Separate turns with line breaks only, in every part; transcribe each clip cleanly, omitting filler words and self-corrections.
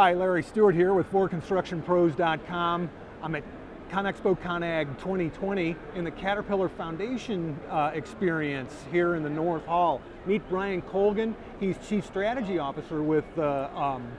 Hi, Larry Stewart here with FordConstructionPros.com. I'm at CONEXPO ConAg 2020 in the Caterpillar Foundation experience here in the North Hall. Meet Brian Colgan. He's Chief Strategy Officer with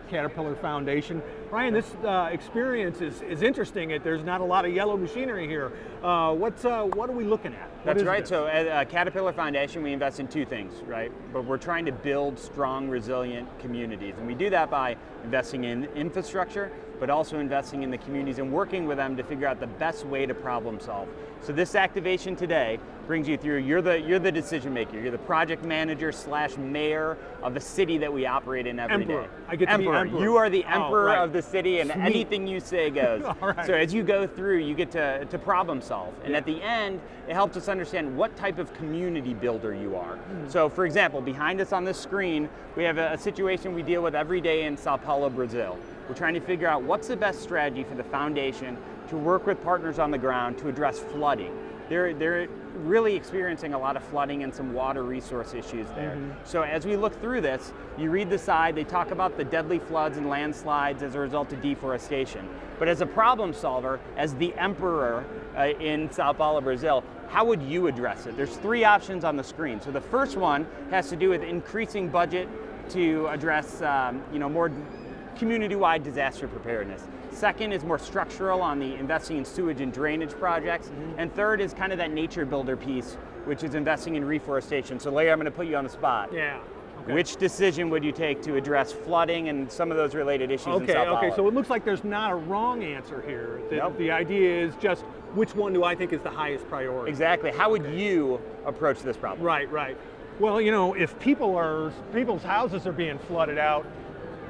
Caterpillar Foundation. Brian, this experience is interesting. There's not a lot of yellow machinery here. What are we looking at?
That's right. So at Caterpillar Foundation, we invest in two things, right? But we're trying to build strong, resilient communities. And we do that by investing in infrastructure, but also investing in the communities and working with them to figure out the best way to problem solve. So this activation today brings you through, you're the decision maker, you're the project manager / mayor of the city that we operate in every day.
I get to be emperor.
You are the emperor
right.
of the city, and
Sweet.
Anything you say goes.
Right.
So as you go through, you get to problem solve. And at the end, it helps us understand what type of community builder you are. So for example, behind us on this screen, we have a situation we deal with every day in Sao Paulo, Brazil. We're trying to figure out what's the best strategy for the foundation to work with partners on the ground to address flooding. They're really experiencing a lot of flooding and some water resource issues there. So as we look through this, you read the side, they talk about the deadly floods and landslides as a result of deforestation. But as a problem solver, as the emperor in Sao Paulo, Brazil, how would you address it? There's three options on the screen. So the first one has to do with increasing budget to address more community-wide disaster preparedness. Second is more structural on the investing in sewage and drainage projects. And third is kind of that nature builder piece, which is investing in reforestation. So Larry, I'm going to put you on the spot.
Yeah. Okay.
Which decision would you take to address flooding and some of those related issues in Sao Paulo?
Okay, so it looks like there's not a wrong answer here.
Nope.
The idea is just which one do I think is the highest priority?
Exactly. How would you approach this problem?
Right. Well, if people's houses are being flooded out,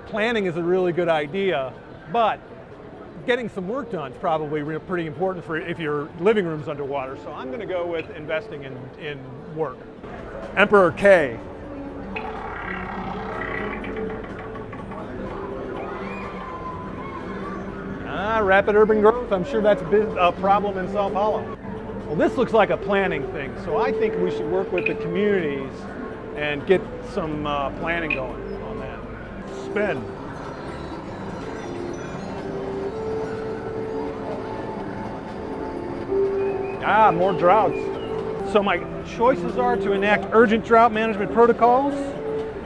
planning is a really good idea, but getting some work done is probably pretty important for if your living room's underwater. So I'm going to go with investing in work. Emperor K. Rapid urban growth. I'm sure that's a problem in Sao Paulo. Well, this looks like a planning thing, so I think we should work with the communities and get some planning going on that. Spin. More droughts. So my choices are to enact urgent drought management protocols,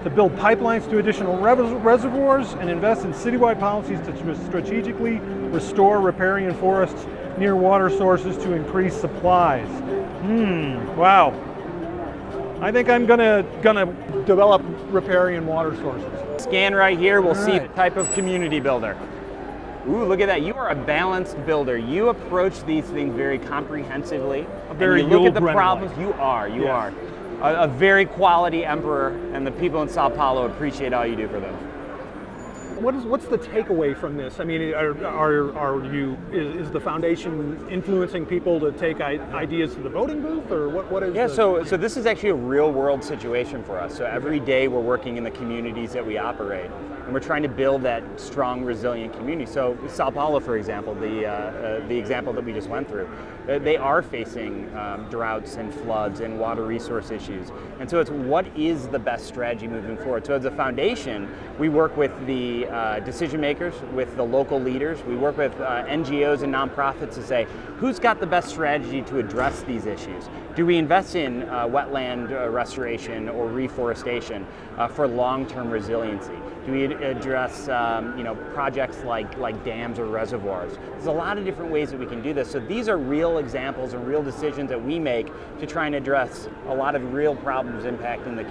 to build pipelines to additional reservoirs, and invest in citywide policies to strategically restore riparian forests near water sources to increase supplies. Wow. I think I'm gonna develop riparian water sources.
Scan right here, we'll see type of community builder. Ooh, look at that. You are a balanced builder. You approach these things very comprehensively.
Very
and you look at the
Yul Brynner-like.
problems. You are. A very quality emperor, and the people in Sao Paulo appreciate all you do for them.
What's the takeaway from this? I mean, is the foundation influencing people to take ideas to the voting booth, or what is?
Yeah, so this is actually a real world situation for us. So every day we're working in the communities that we operate, and we're trying to build that strong, resilient community. So Sao Paulo, for example, the example that we just went through, they are facing droughts and floods and water resource issues. And so it's what is the best strategy moving forward? So as a foundation, we work with the decision makers, with the local leaders. We work with NGOs and nonprofits to say, who's got the best strategy to address these issues? Do we invest in wetland restoration or reforestation for long-term resiliency? Do we address projects like dams or reservoirs? There's a lot of different ways that we can do this. So these are real examples and real decisions that we make to try and address a lot of real problems impacting the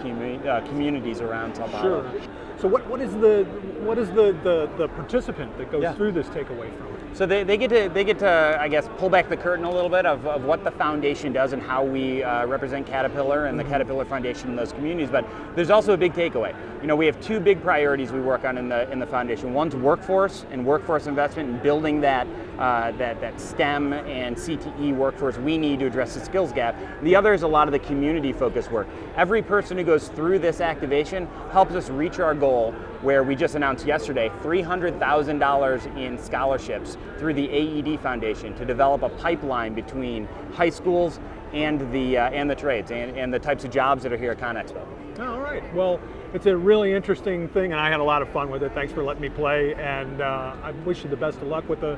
communities around Sao Paulo.
Sure. So what is the participant that goes through this takeaway from it?
So they get to I guess pull back the curtain a little bit of what the foundation does and how we represent Caterpillar and the Caterpillar Foundation in those communities. But there's also a big takeaway. We have two big priorities we work on in the foundation. One's workforce and workforce investment and building that STEM and CTE workforce we need to address the skills gap. The other is a lot of the community focused work. Every person who goes through this activation helps us reach our goal, where we just announced yesterday $300,000 in scholarships through the AED Foundation to develop a pipeline between high schools and the trades and the types of jobs that are here at CONEXPO.
All right. Well, it's a really interesting thing, and I had a lot of fun with it. Thanks for letting me play, and I wish you the best of luck with the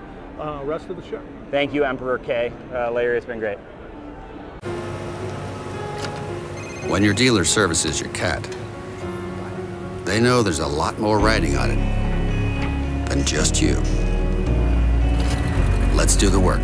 rest of the show.
Thank you, Emperor K. Larry, it's been great.
When your dealer services your cat, they know there's a lot more riding on it than just you. Let's do the work.